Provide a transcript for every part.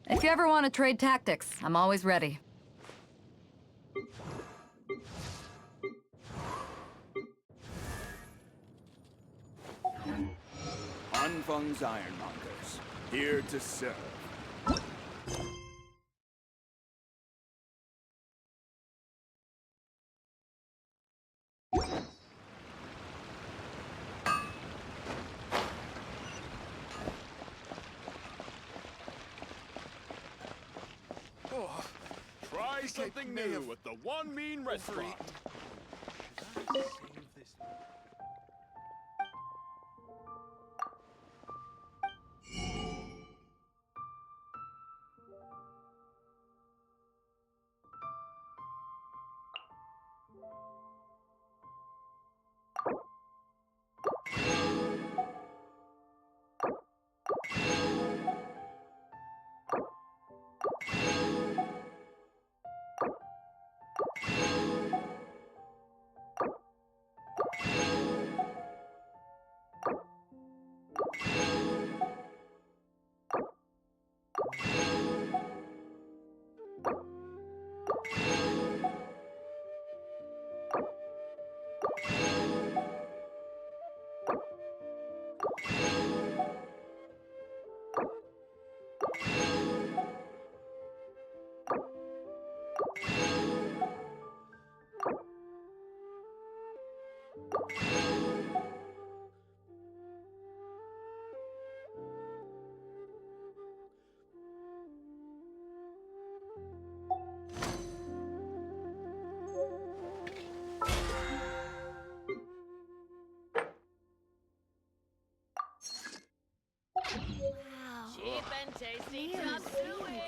If you ever want to trade tactics, I'm always ready. Hanfeng's Ironmongers, here to serve. Try something new at the Wanmin Restaurant. Cheap and tasty chop suey.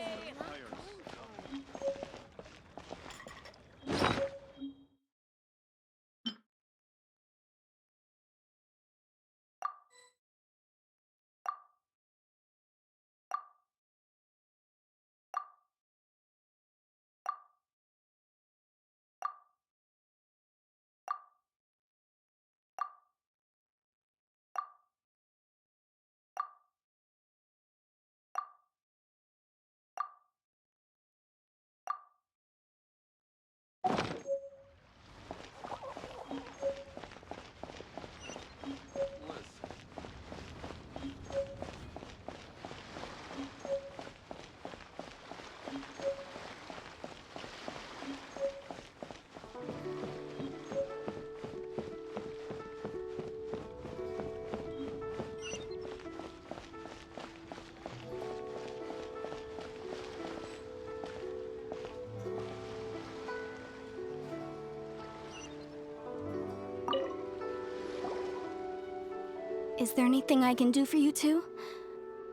Is there anything I can do for you two?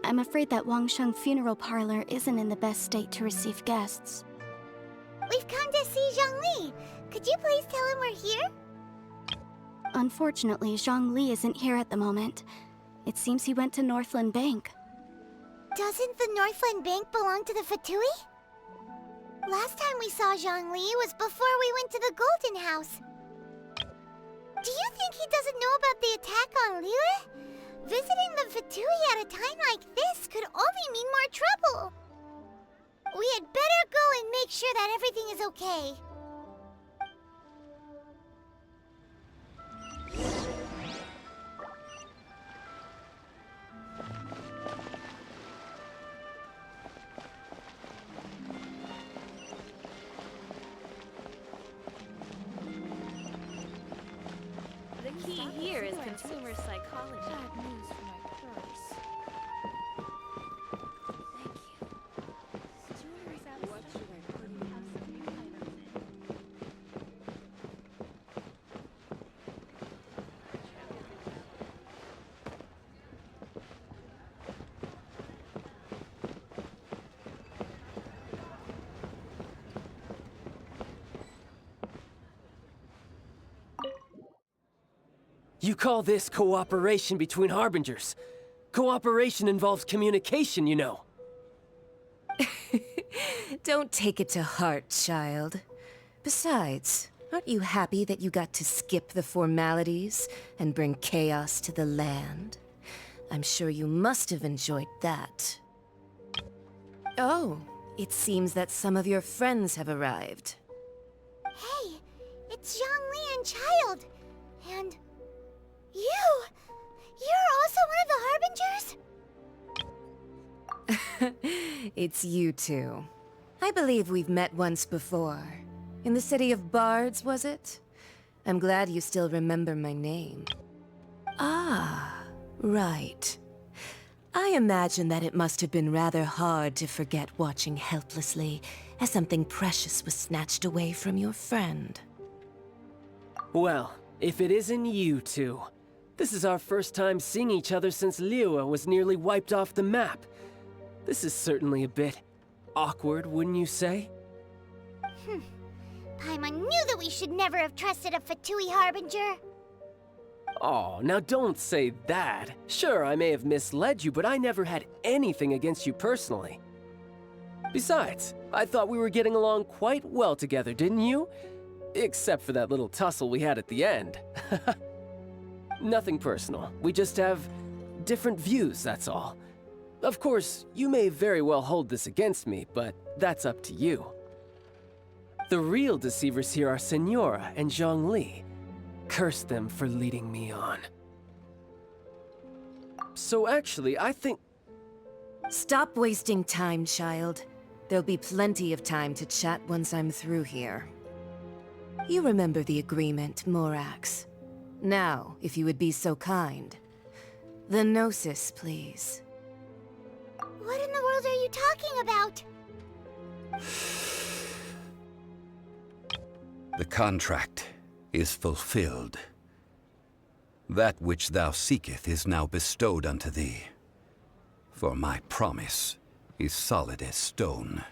I'm afraid that Wangsheng funeral parlor isn't in the best state to receive guests. We've come to see Zhongli. Could you please tell him we're here? Unfortunately, Zhongli isn't here at the moment. It seems he went to Northland Bank. Doesn't the Northland Bank belong to the Fatui? Last time we saw Zhongli was before we went to the Golden House. Do you think he doesn't know about the attack on Liyue? Visiting the Fatui at a time like this could only mean more trouble. We had better go and make sure that everything is okay. The key here is consumer psychology. Bad news for my purse. Thank you. What should I put in? Have some new items in. You call this cooperation between Harbingers? Cooperation involves communication, you know. Don't take it to heart, child. Besides, aren't you happy that you got to skip the formalities and bring chaos to the land? I'm sure you must have enjoyed that. Oh, it seems that some of your friends have arrived. Hey, it's Zhongli and Childe. And you're also one of the Harbingers? It's you two. I believe we've met once before. In the city of Bards, was it? I'm glad you still remember my name. Ah, right. I imagine that it must have been rather hard to forget watching helplessly as something precious was snatched away from your friend. Well, if it isn't you two. This is our first time seeing each other since Liyue was nearly wiped off the map. This is certainly a bit awkward, wouldn't you say? Paimon knew that we should never have trusted a Fatui Harbinger. Oh, now don't say that. Sure, I may have misled you, but I never had anything against you personally. Besides, I thought we were getting along quite well together, didn't you? Except for that little tussle we had at the end. Nothing personal. We just have different views, that's all. Of course, you may very well hold this against me, but that's up to you. The real deceivers here are Signora and Zhongli. Curse them for leading me on. So actually, I think... Stop wasting time, child. There'll be plenty of time to chat once I'm through here. You remember the agreement, Morax. Now, if you would be so kind. The Gnosis, please. What in the world are you talking about? The contract is fulfilled. That which thou seeketh is now bestowed unto thee. For my promise is solid as stone.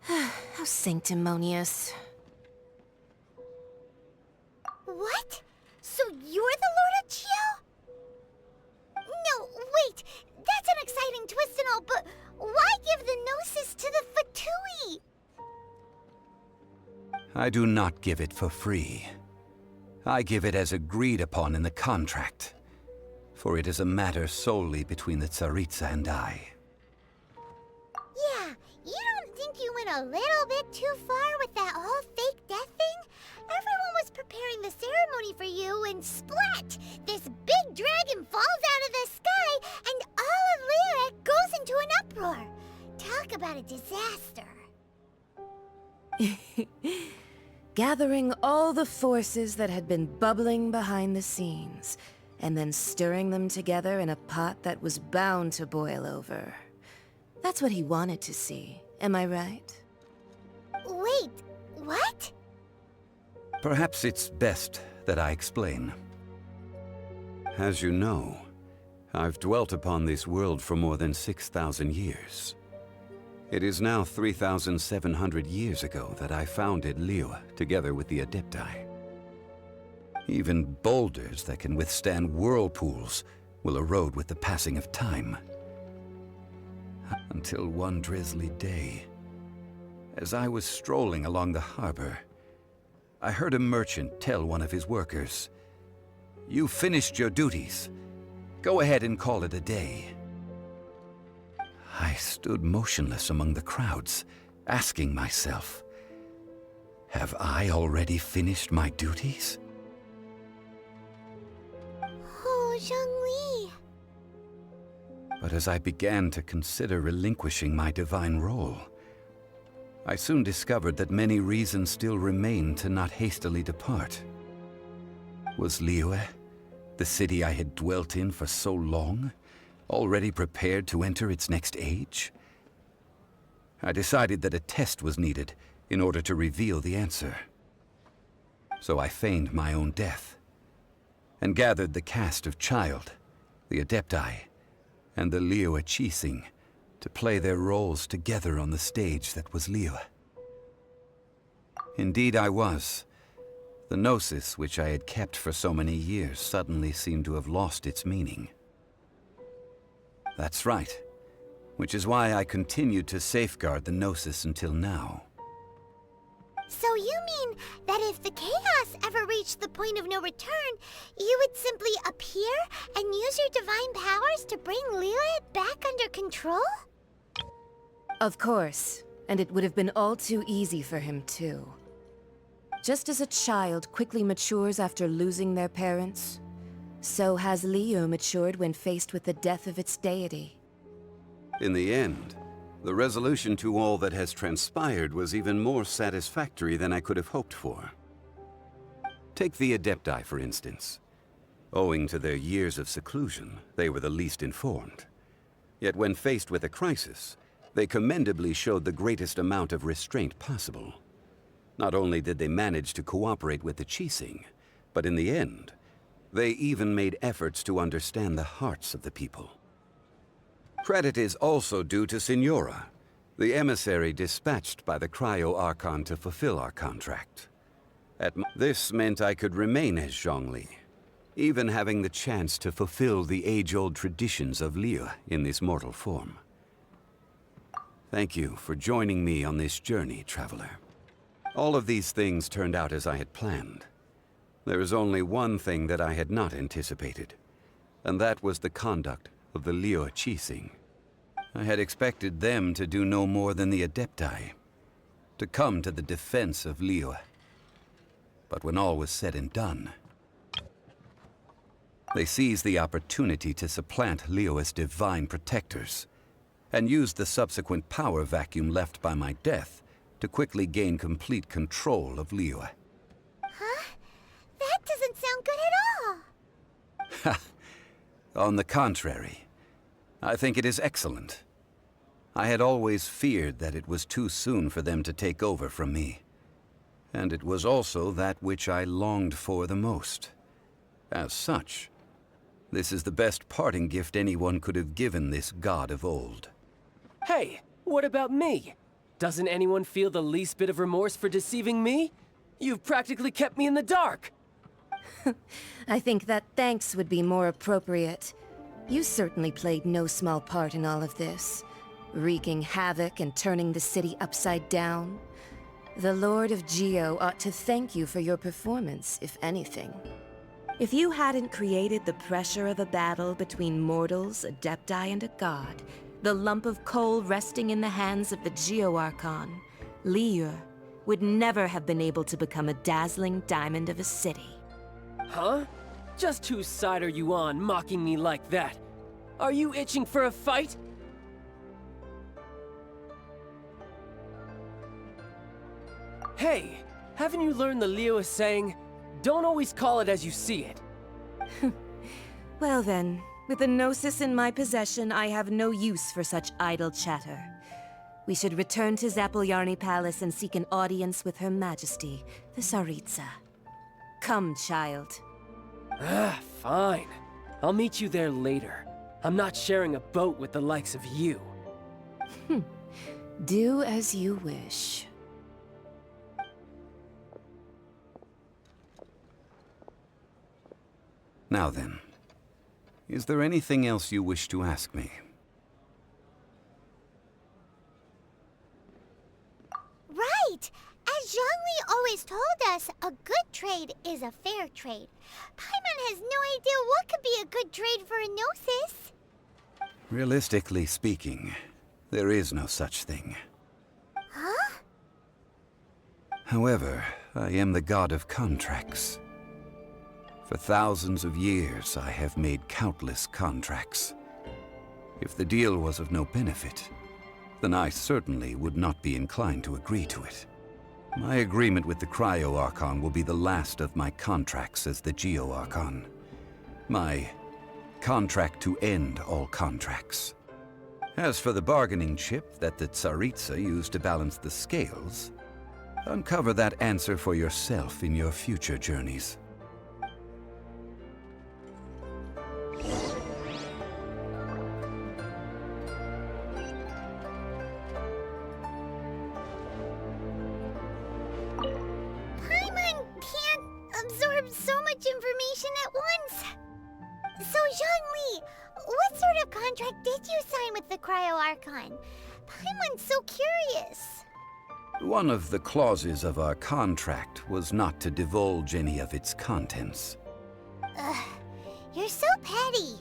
How sanctimonious. What? So you're the Lord of Geo? No, wait. That's an exciting twist and all, but why give the Gnosis to the Fatui? I do not give it for free. I give it as agreed upon in the contract, for it is a matter solely between the Tsaritsa and I. Yeah, you don't think you went a little bit too far with that whole fake death thing? Everyone was preparing the ceremony for you, and splat! This big dragon falls out of the sky, and all of Liyue goes into an uproar. Talk about a disaster. Gathering all the forces that had been bubbling behind the scenes, and then stirring them together in a pot that was bound to boil over. That's what he wanted to see, am I right? Wait, what? Perhaps it's best that I explain. As you know, I've dwelt upon this world for more than 6,000 years. It is now 3,700 years ago that I founded Liyue together with the Adepti. Even boulders that can withstand whirlpools will erode with the passing of time. Until one drizzly day, as I was strolling along the harbor, I heard a merchant tell one of his workers, "You've finished your duties. Go ahead and call it a day." I stood motionless among the crowds, asking myself, have I already finished my duties? Oh, Zhongli. But as I began to consider relinquishing my divine role, I soon discovered that many reasons still remained to not hastily depart. Was Liyue, the city I had dwelt in for so long, already prepared to enter its next age? I decided that a test was needed in order to reveal the answer. So I feigned my own death, and gathered the cast of Childe, the Adepti, and the Liyue Qixing to play their roles together on the stage that was Liyue. Indeed I was. The Gnosis, which I had kept for so many years, suddenly seemed to have lost its meaning. That's right, which is why I continued to safeguard the Gnosis until now. So you mean that if the chaos ever reached the point of no return, you would simply appear and use your divine powers to bring Liyue back under control? Of course, and it would have been all too easy for him too. Just as a child quickly matures after losing their parents, so has Liyue matured when faced with the death of its deity. In the end, the resolution to all that has transpired was even more satisfactory than I could have hoped for. Take the Adepti, for instance. Owing to their years of seclusion, they were the least informed. Yet when faced with a crisis, they commendably showed the greatest amount of restraint possible. Not only did they manage to cooperate with the Qixing, but in the end, they even made efforts to understand the hearts of the people. Credit is also due to Signora, the emissary dispatched by the Geo Archon to fulfill our contract. This meant I could remain as Zhongli, even having the chance to fulfill the age-old traditions of Liyue in this mortal form. Thank you for joining me on this journey, traveler. All of these things turned out as I had planned. There is only one thing that I had not anticipated, and that was the conduct of the Liyue Qixing. I had expected them to do no more than the Adepti, to come to the defense of Liyue. But when all was said and done, they seized the opportunity to supplant Liyue's divine protectors, and used the subsequent power vacuum left by my death to quickly gain complete control of Liyue. Huh? That doesn't sound good at all! Ha! On the contrary, I think it is excellent. I had always feared that it was too soon for them to take over from me. And it was also that which I longed for the most. As such, this is the best parting gift anyone could have given this god of old. Hey, what about me? Doesn't anyone feel the least bit of remorse for deceiving me? You've practically kept me in the dark! I think that thanks would be more appropriate. You certainly played no small part in all of this, wreaking havoc and turning the city upside down. The Lord of Geo ought to thank you for your performance, if anything. If you hadn't created the pressure of a battle between mortals, adepti, and a god, the lump of coal resting in the hands of the Geo Archon, Liyue, would never have been able to become a dazzling diamond of a city. Huh? Just whose side are you on, mocking me like that? Are you itching for a fight? Hey, haven't you learned the Liyue saying, don't always call it as you see it? Well then, with the Gnosis in my possession, I have no use for such idle chatter. We should return to Zapoljarny Palace and seek an audience with Her Majesty, the Tsaritsa. Come, child. Fine. I'll meet you there later. I'm not sharing a boat with the likes of you. Do as you wish. Now then, is there anything else you wish to ask me? Right! As Zhongli always told us, a good trade is a fair trade. Paimon has no idea what could be a good trade for a Gnosis. Realistically speaking, there is no such thing. Huh? However, I am the god of contracts. For thousands of years, I have made countless contracts. If the deal was of no benefit, then I certainly would not be inclined to agree to it. My agreement with the Cryo Archon will be the last of my contracts as the Geo Archon. My contract to end all contracts. As for the bargaining chip that the Tsaritsa used to balance the scales, uncover that answer for yourself in your future journeys. Paimon can't absorb so much information at once. So, Zhongli, what sort of contract did you sign with the Cryo Archon? Paimon's so curious. One of the clauses of our contract was not to divulge any of its contents. Ugh, you're so petty.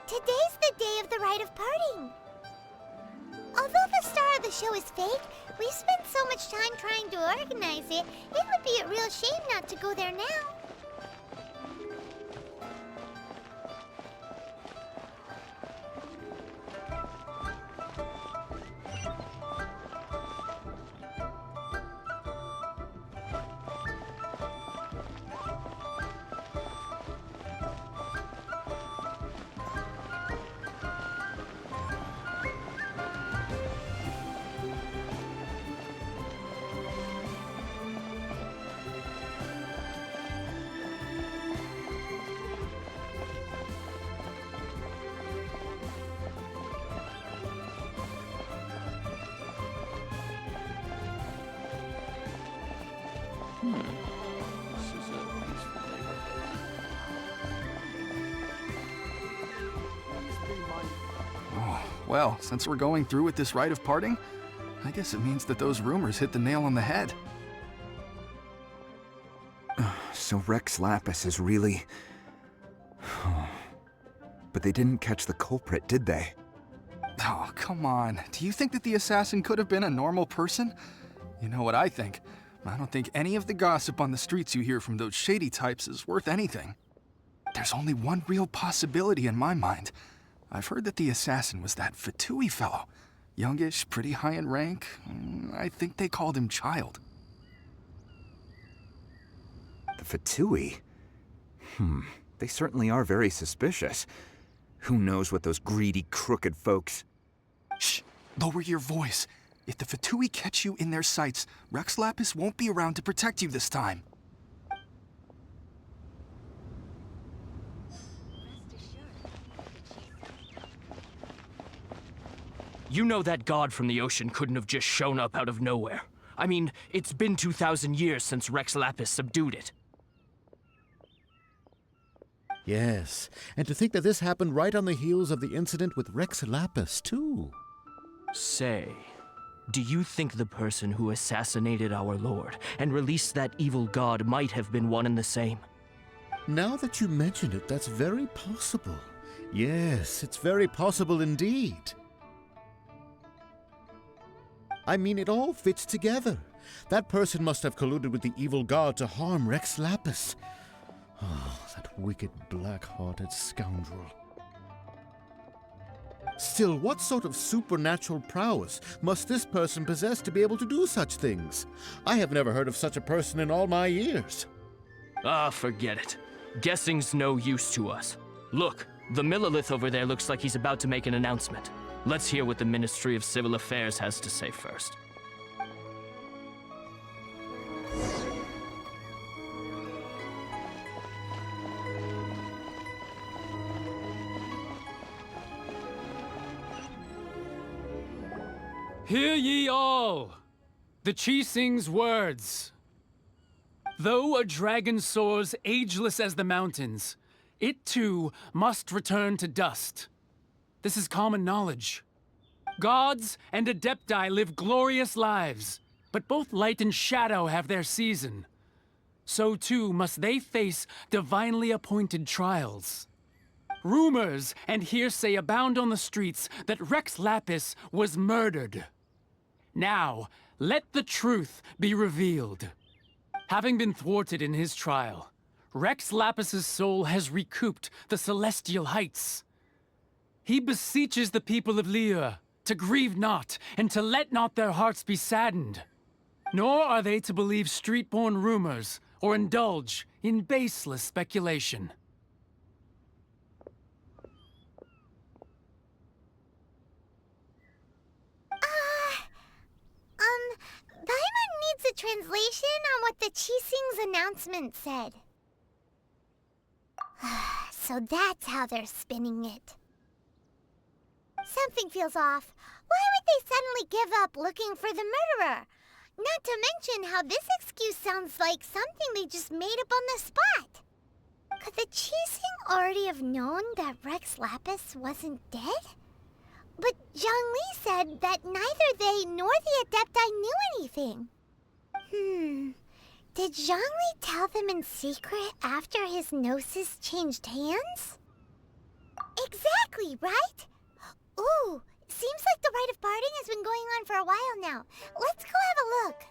Today's the day of the Rite of Parting. Although the star of the show is fake, we spent so much time trying to organize it, it would be a real shame not to go there now. This is a peaceful neighborhood. Well, since we're going through with this Rite of Parting, I guess it means that those rumors hit the nail on the head. So Rex Lapis is really... But they didn't catch the culprit, did they? Oh, come on. Do you think that the assassin could have been a normal person? You know what I think. I don't think any of the gossip on the streets you hear from those shady types is worth anything. There's only one real possibility in my mind. I've heard that the assassin was that Fatui fellow. Youngish, pretty high in rank. I think they called him Childe. The Fatui? They certainly are very suspicious. Who knows what those greedy, crooked folks... Shh! Lower your voice. If the Fatui catch you in their sights, Rex Lapis won't be around to protect you this time. You know that god from the ocean couldn't have just shown up out of nowhere. I mean, it's been 2,000 years since Rex Lapis subdued it. Yes, and to think that this happened right on the heels of the incident with Rex Lapis, too. Say, do you think the person who assassinated our lord and released that evil god might have been one and the same? Now that you mention it, that's very possible. Yes, it's very possible indeed. I mean, it all fits together. That person must have colluded with the evil god to harm Rex Lapis. Oh, that wicked, black-hearted scoundrel. Still, what sort of supernatural prowess must this person possess to be able to do such things? I have never heard of such a person in all my years. Ah, forget it. Guessing's no use to us. Look, the Millilith over there looks like he's about to make an announcement. Let's hear what the Ministry of Civil Affairs has to say first. Hear ye all, the Qixing's words. Though a dragon soars ageless as the mountains, it too must return to dust. This is common knowledge. Gods and Adepti live glorious lives, but both light and shadow have their season. So too must they face divinely appointed trials. Rumors and hearsay abound on the streets that Rex Lapis was murdered. Now, let the truth be revealed. Having been thwarted in his trial, Rex Lapis's soul has recouped the celestial heights. He beseeches the people of Liyue to grieve not and to let not their hearts be saddened. Nor are they to believe street-born rumors or indulge in baseless speculation. Paimon needs a translation on what the Qixing's announcement said. So that's how they're spinning it. Something feels off. Why would they suddenly give up looking for the murderer? Not to mention how this excuse sounds like something they just made up on the spot. Could the Qixing already have known that Rex Lapis wasn't dead? But Zhongli said that neither they nor the Adepti knew anything. Did Zhongli tell them in secret after his gnosis changed hands? Exactly, right? Ooh, seems like the Rite of Parting has been going on for a while now. Let's go have a look.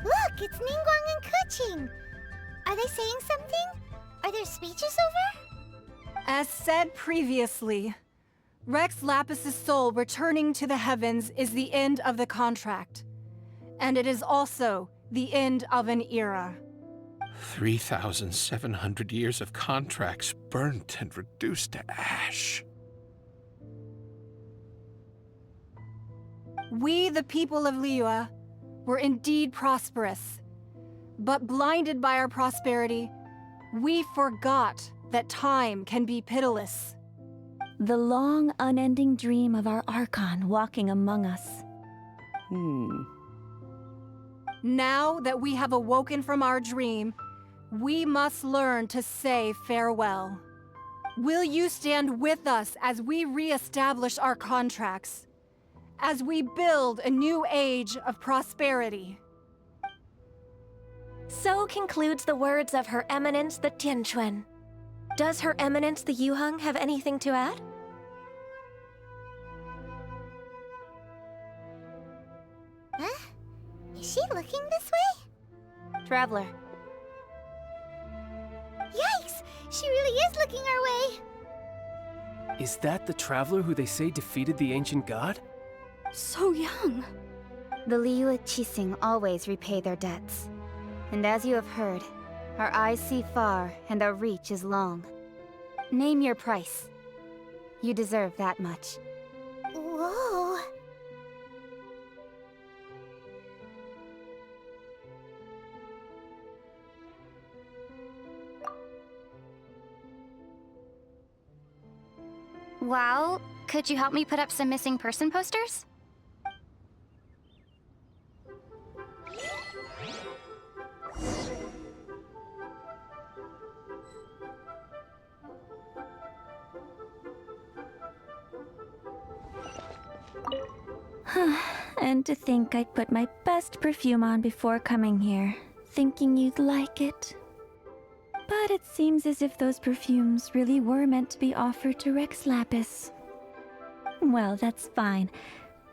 Look, it's Ningguang and Keqing. Are they saying something? Are their speeches over? As said previously, Rex Lapis's soul returning to the heavens is the end of the contract. And it is also the end of an era. 3,700 years of contracts burnt and reduced to ash. We, the people of Liyue, were indeed prosperous. But blinded by our prosperity, we forgot that time can be pitiless. The long, unending dream of our Archon walking among us. Now that we have awoken from our dream, we must learn to say farewell. Will you stand with us as we re-establish our contracts? As we build a new age of prosperity? So concludes the words of Her Eminence the Tianquan. Does Her Eminence the Yuheng have anything to add? Huh? Is she looking this way? Traveler. Yikes! She really is looking our way! Is that the traveler who they say defeated the ancient god? So young. The Liyue Qixing always repay their debts. And as you have heard, our eyes see far and our reach is long. Name your price. You deserve that much. Whoa! Well, could you help me put up some missing person posters? And to think I'd put my best perfume on before coming here, thinking you'd like it. But it seems as if those perfumes really were meant to be offered to Rex Lapis. Well, that's fine.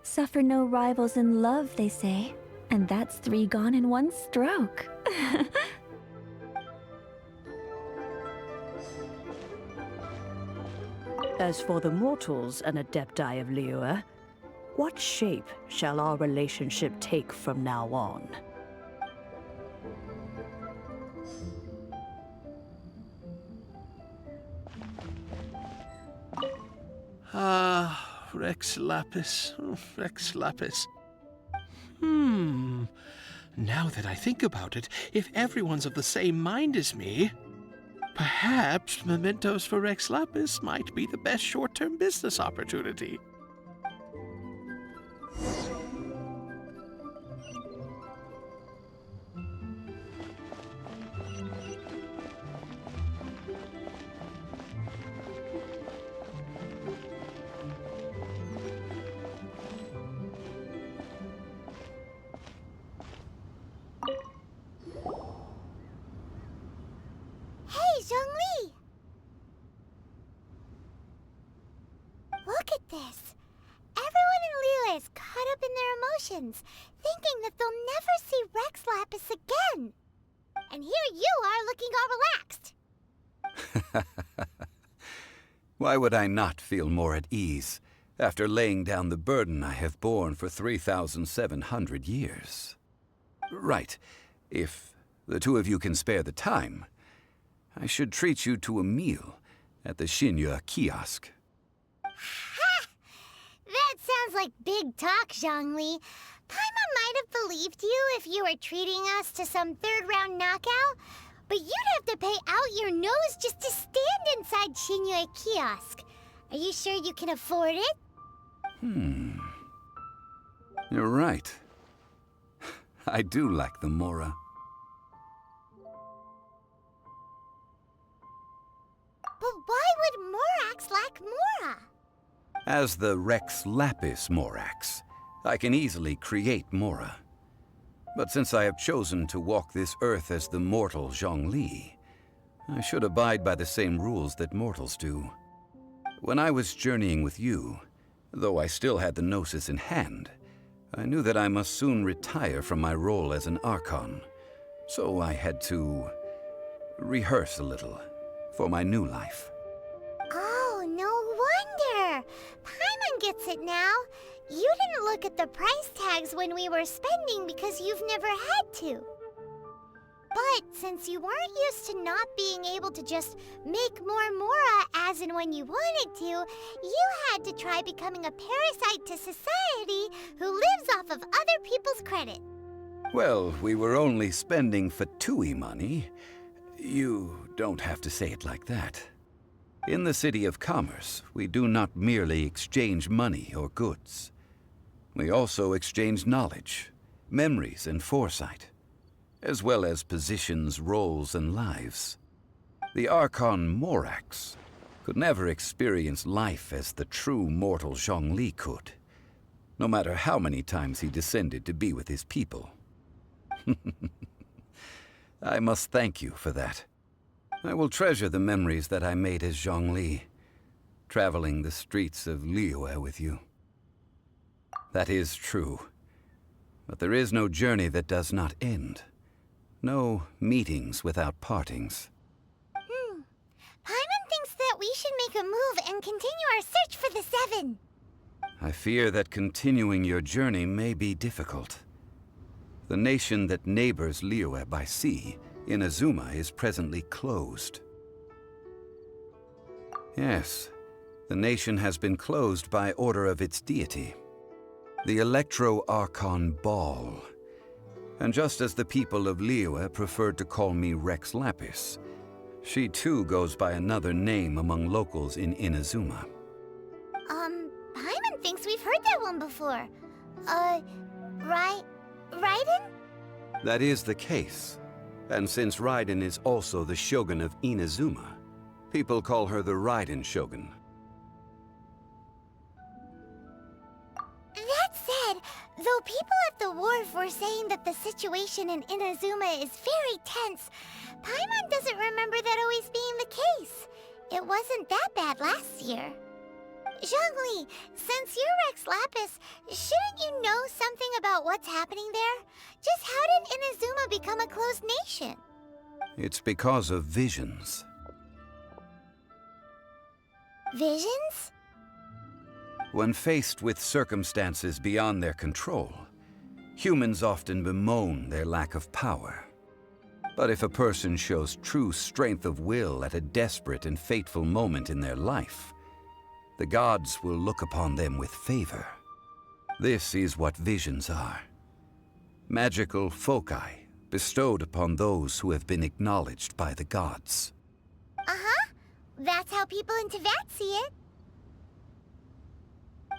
Suffer no rivals in love, they say. And that's 3 gone in 1 stroke. As for the mortals and Adepti of Liyue, what shape shall our relationship take from now on? Rex Lapis. Rex Lapis. Now that I think about it, if everyone's of the same mind as me, perhaps mementos for Rex Lapis might be the best short-term business opportunity. Hey, Zhongli! Look at this. Everyone in Liyue is caught up in their emotions, thinking that they'll never see Rex Lapis again. And here you are looking all relaxed. Why would I not feel more at ease after laying down the burden I have borne for 3,700 years? Right. If the 2 of you can spare the time, I should treat you to a meal at the Xinyu kiosk. Ha! That sounds like big talk, Zhongli. Paimon might have believed you if you were treating us to some 3rd-round knockout, but you'd have to pay out your nose just to stand inside Xinyu kiosk. Are you sure you can afford it? You're right. I do like the Mora. But why would Morax lack Mora? As the Rex Lapis Morax, I can easily create Mora. But since I have chosen to walk this earth as the mortal Zhongli, I should abide by the same rules that mortals do. When I was journeying with you, though I still had the Gnosis in hand, I knew that I must soon retire from my role as an Archon. So I had to rehearse a little for my new life. Oh, no wonder! Paimon gets it now. You didn't look at the price tags when we were spending because you've never had to. But since you weren't used to not being able to just make more Mora as and when you wanted to, you had to try becoming a parasite to society who lives off of other people's credit. Well, we were only spending Fatui money. You don't have to say it like that. In the City of Commerce, we do not merely exchange money or goods. We also exchange knowledge, memories, and foresight, as well as positions, roles, and lives. The Archon Morax could never experience life as the true mortal Zhongli could, no matter how many times he descended to be with his people. I must thank you for that. I will treasure the memories that I made as Zhongli, traveling the streets of Liyue with you. That is true. But there is no journey that does not end. No meetings without partings. Paimon thinks that we should make a move and continue our search for the Seven. I fear that continuing your journey may be difficult. The nation that neighbors Liyue by sea, Inazuma, is presently closed. Yes, the nation has been closed by order of its deity, the Electro-Archon Ball. And just as the people of Liyue preferred to call me Rex Lapis, she too goes by another name among locals in Inazuma. Paimon thinks we've heard that one before. Raiden? That is the case. And since Raiden is also the Shogun of Inazuma, people call her the Raiden Shogun. That said, though people at the wharf were saying that the situation in Inazuma is very tense, Paimon doesn't remember that always being the case. It wasn't that bad last year. Zhongli, since you're Rex Lapis, shouldn't you know something about what's happening there? Just how did Inazuma become a closed nation? It's because of visions. Visions? When faced with circumstances beyond their control, humans often bemoan their lack of power. But if a person shows true strength of will at a desperate and fateful moment in their life, the gods will look upon them with favor. This is what visions are. Magical foci bestowed upon those who have been acknowledged by the gods. Uh-huh. That's how people in Teyvat see it.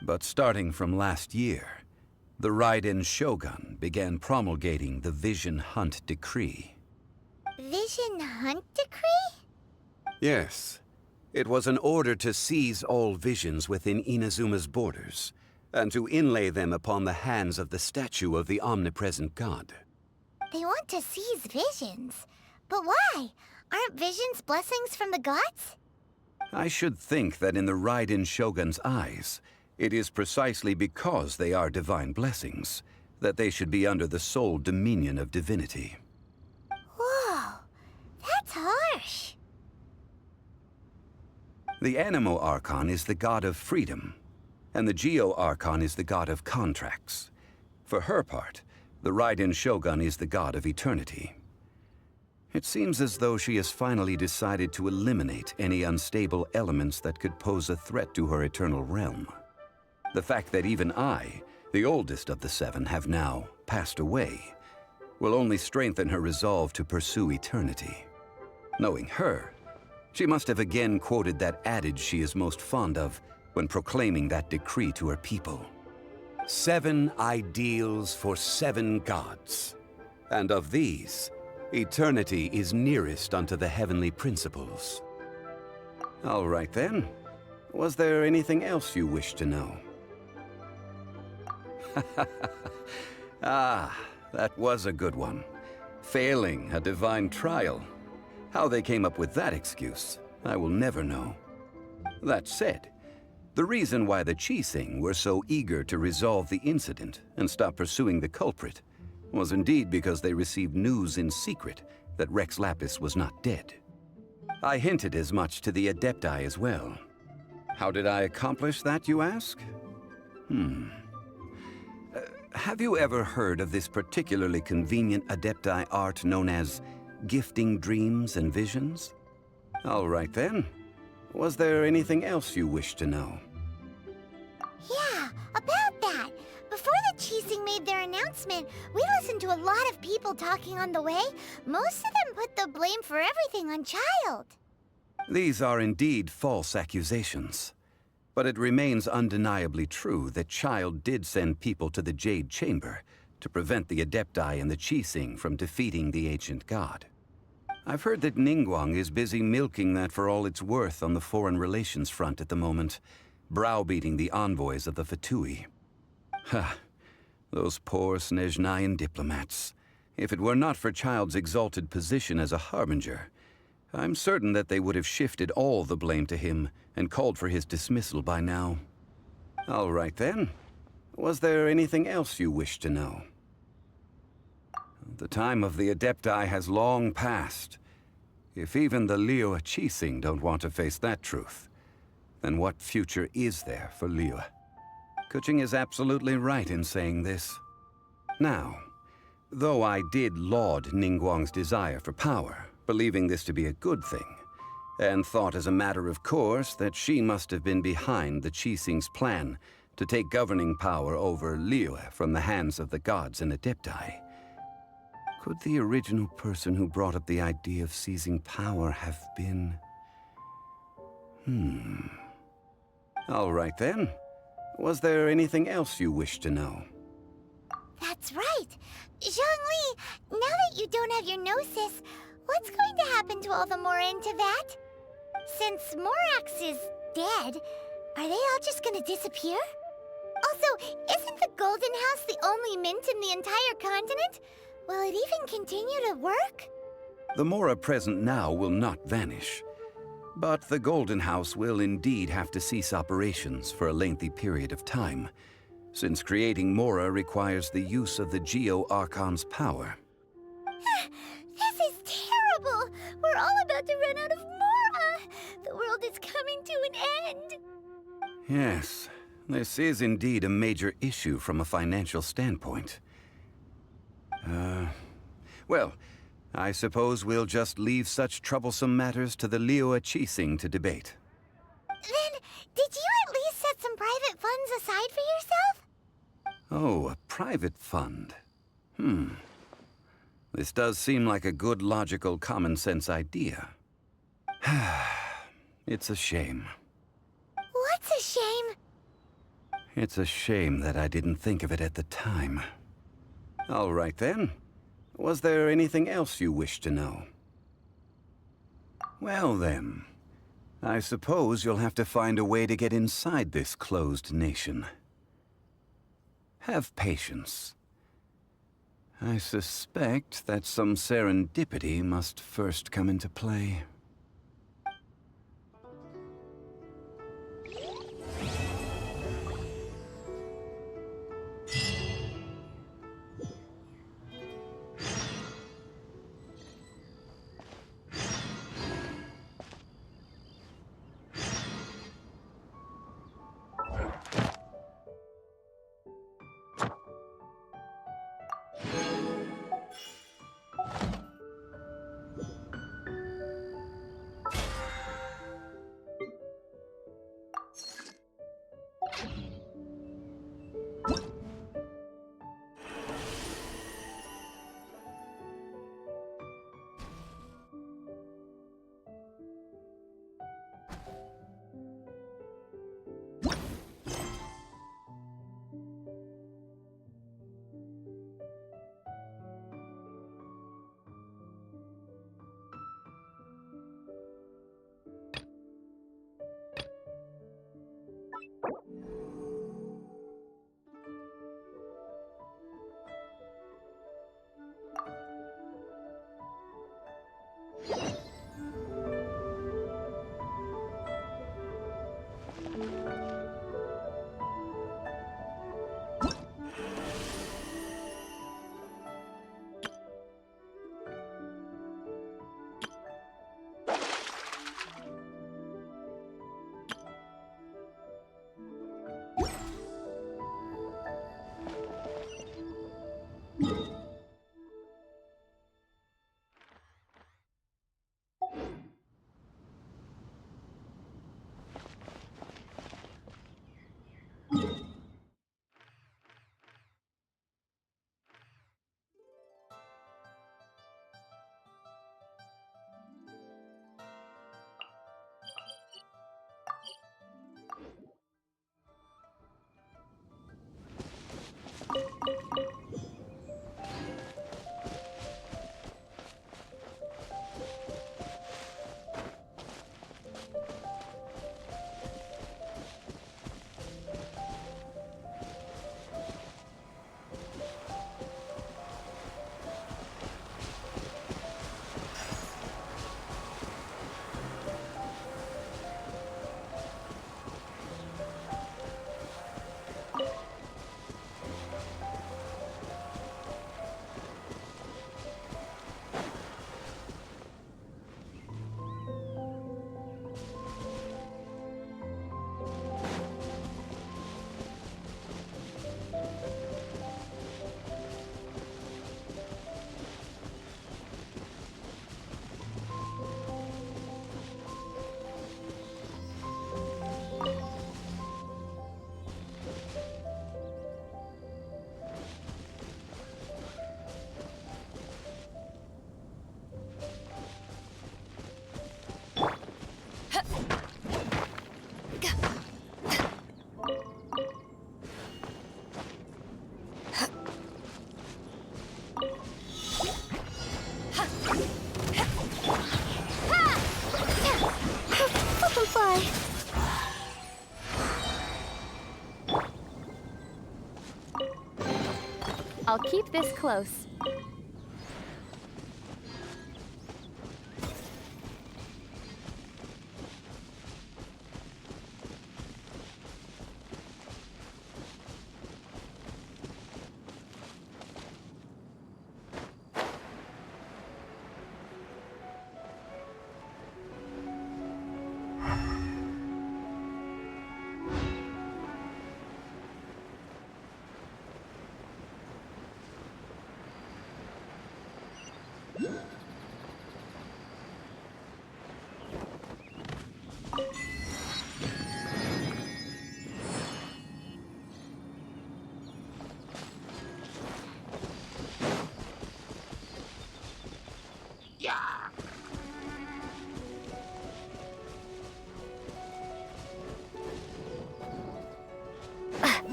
But starting from last year, the Raiden Shogun began promulgating the Vision Hunt Decree. Vision Hunt Decree? Yes. It was an order to seize all visions within Inazuma's borders, and to inlay them upon the hands of the statue of the omnipresent god. They want to seize visions. But why? Aren't visions blessings from the gods? I should think that in the Raiden Shogun's eyes, it is precisely because they are divine blessings that they should be under the sole dominion of divinity. Whoa, that's harsh. The Anemo Archon is the god of freedom, and the Geo Archon is the god of contracts. For her part, the Raiden Shogun is the god of eternity. It seems as though she has finally decided to eliminate any unstable elements that could pose a threat to her eternal realm. The fact that even I, the oldest of the seven, have now passed away, will only strengthen her resolve to pursue eternity. Knowing her, she must have again quoted that adage she is most fond of when proclaiming that decree to her people. 7 ideals for 7 gods, and of these, eternity is nearest unto the heavenly principles. All right then. Was there anything else you wish to know? Ah, that was a good one. Failing a divine trial. How they came up with that excuse, I will never know. That said, the reason why the Qixing were so eager to resolve the incident and stop pursuing the culprit was indeed because they received news in secret that Rex Lapis was not dead. I hinted as much to the Adepti as well. How did I accomplish that, you ask? Have you ever heard of this particularly convenient Adepti art known as gifting dreams and visions? All right then. Was there anything else you wish to know? Yeah, about that. Before the Qixing made their announcement, we listened to a lot of people talking on the way. Most of them put the blame for everything on Childe. These are indeed false accusations. But it remains undeniably true that Childe did send people to the Jade Chamber to prevent the Adepti and the Qixing from defeating the ancient god. I've heard that Ningguang is busy milking that for all it's worth on the foreign relations front at the moment, browbeating the envoys of the Fatui. Ha! Those poor Snezhnayan diplomats. If it were not for Childe's exalted position as a harbinger, I'm certain that they would have shifted all the blame to him and called for his dismissal by now. All right then. Was there anything else you wished to know? The time of the Adepti has long passed. If even the Liyue Qixing don't want to face that truth, then what future is there for Liyue? Keqing is absolutely right in saying this. Now, though I did laud Ningguang's desire for power, believing this to be a good thing, and thought as a matter of course that she must have been behind the Qixing's plan to take governing power over Liyue from the hands of the gods and Adepti. Could the original person who brought up the idea of seizing power have been... All right then. Was there anything else you wished to know? That's right. Zhongli, now that you don't have your gnosis, what's going to happen to all the Mora in Teyvat? Since Morax is dead, are they all just gonna disappear? Also, isn't the Golden House the only mint in the entire continent? Will it even continue to work? The Mora present now will not vanish. But the Golden House will indeed have to cease operations for a lengthy period of time, since creating Mora requires the use of the Geo Archon's power. This is terrible! We're all about to run out of Mora! The world is coming to an end! Yes, this is indeed a major issue from a financial standpoint. Well, I suppose we'll just leave such troublesome matters to the Liyue Qixing to debate. Then, did you at least set some private funds aside for yourself? Oh, a private fund. This does seem like a good, logical, common-sense idea. It's a shame. What's a shame? It's a shame that I didn't think of it at the time. All right then. Was there anything else you wished to know? Well then, I suppose you'll have to find a way to get inside this closed nation. Have patience. I suspect that some serendipity must first come into play. I'll keep this close.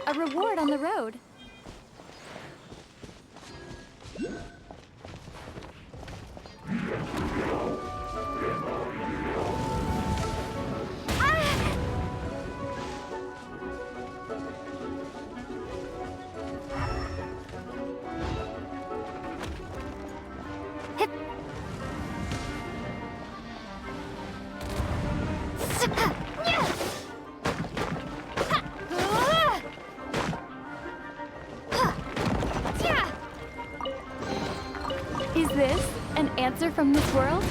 A reward on the road. Is this an answer from this world?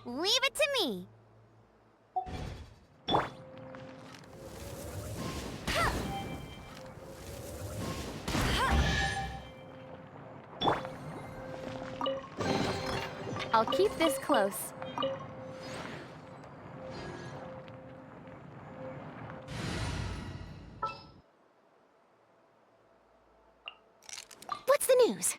Leave it to me. I'll keep this close. What's the news?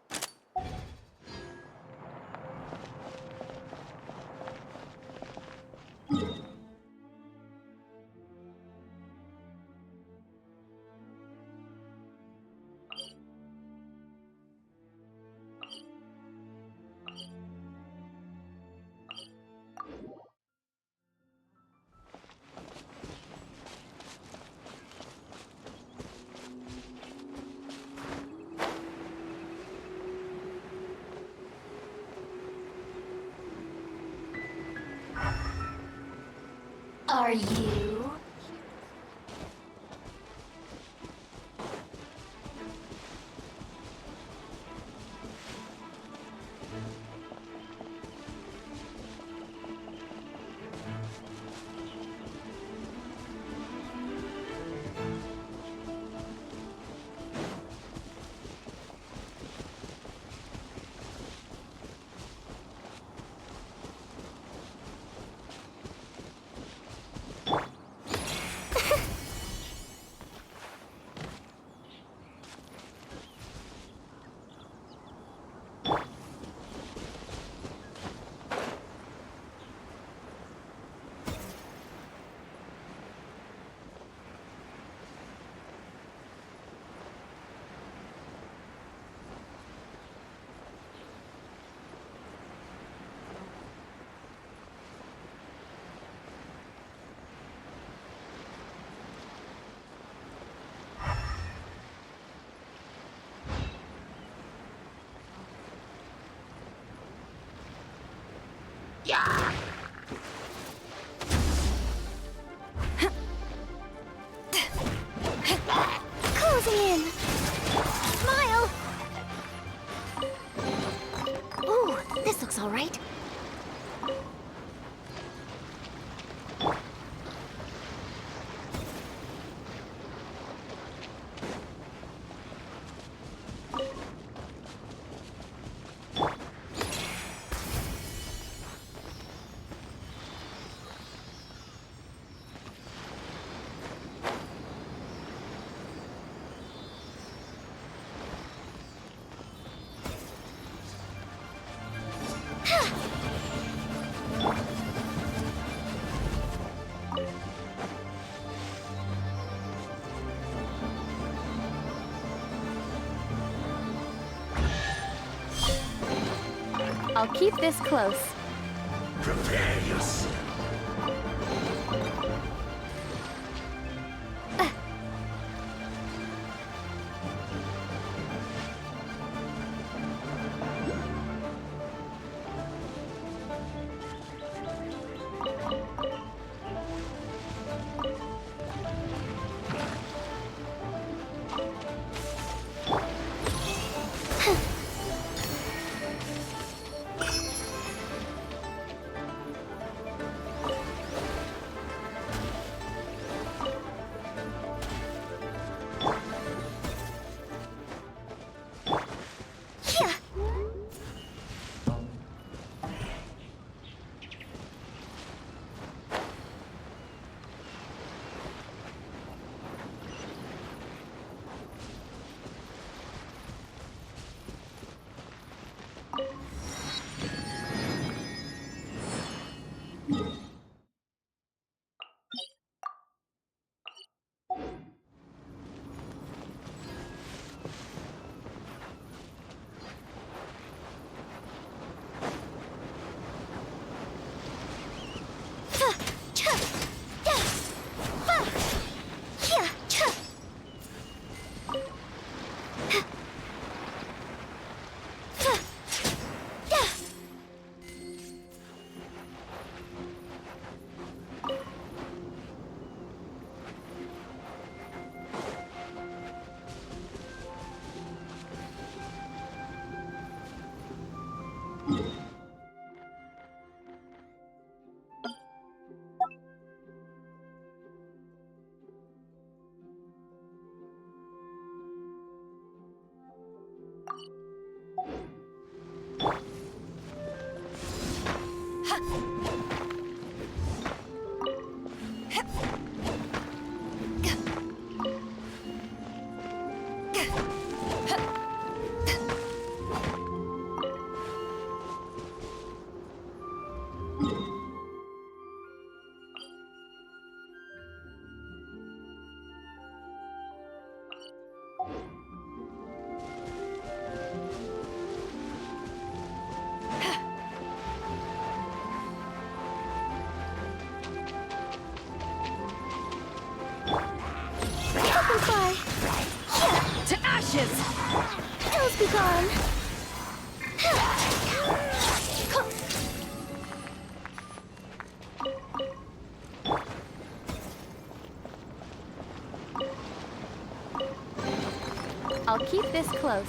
Are you? I'll keep this close. Prepare yourself. To ashes! Hills be gone! I'll keep this close.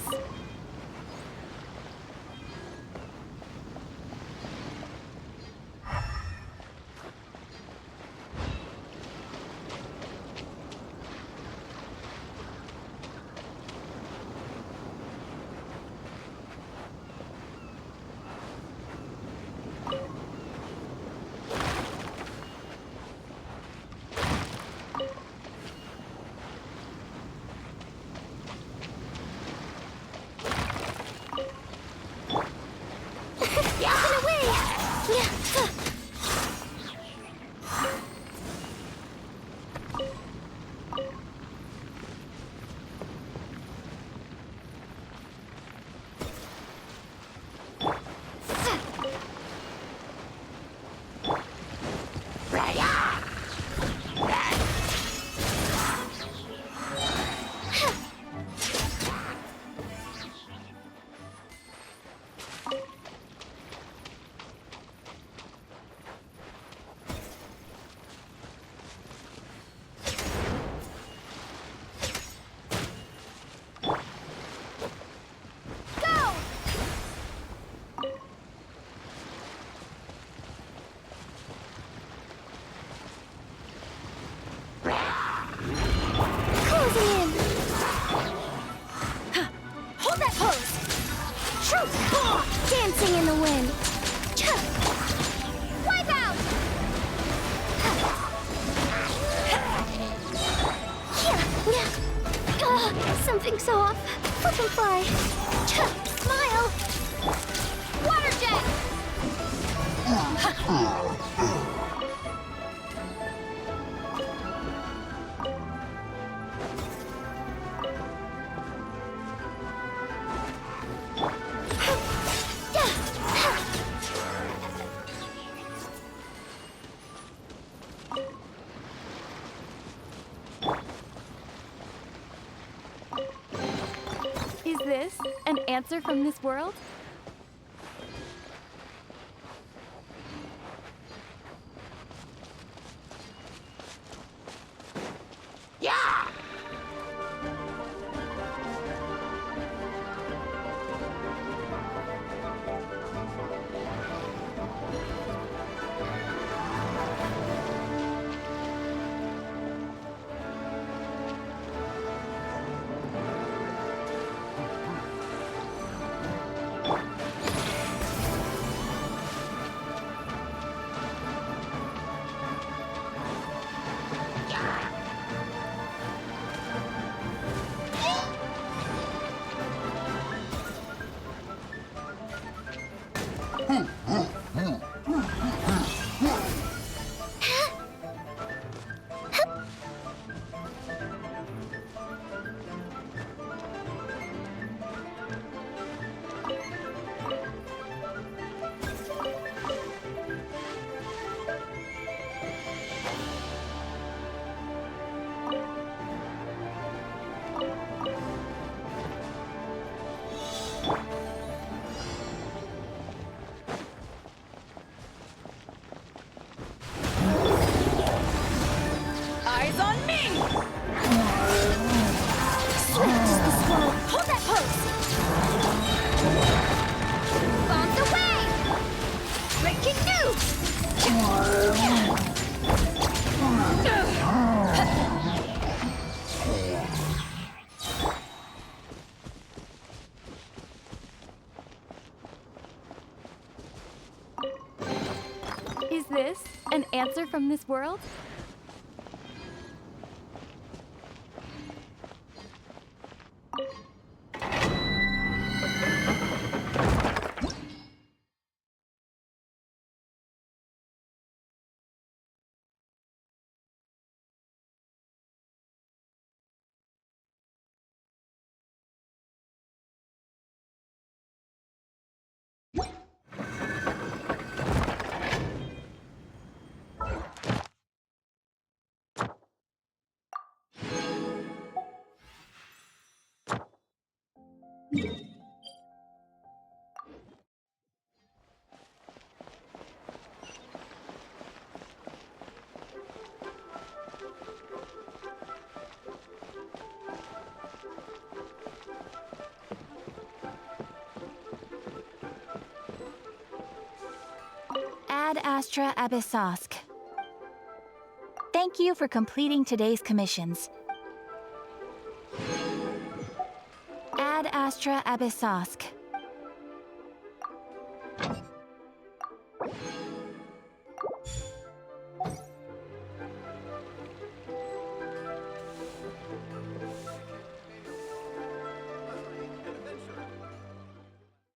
Dragonfly! Smile! Water jet! Is this an answer from this world? Yeah! Eyes on me! Swift as the squirrel. Hold that pose! Bombs away! Breaking news! Is this an answer from this world? Ad Astra Abyssosk. Thank you for completing today's commissions. Ad Astra Abyssosk.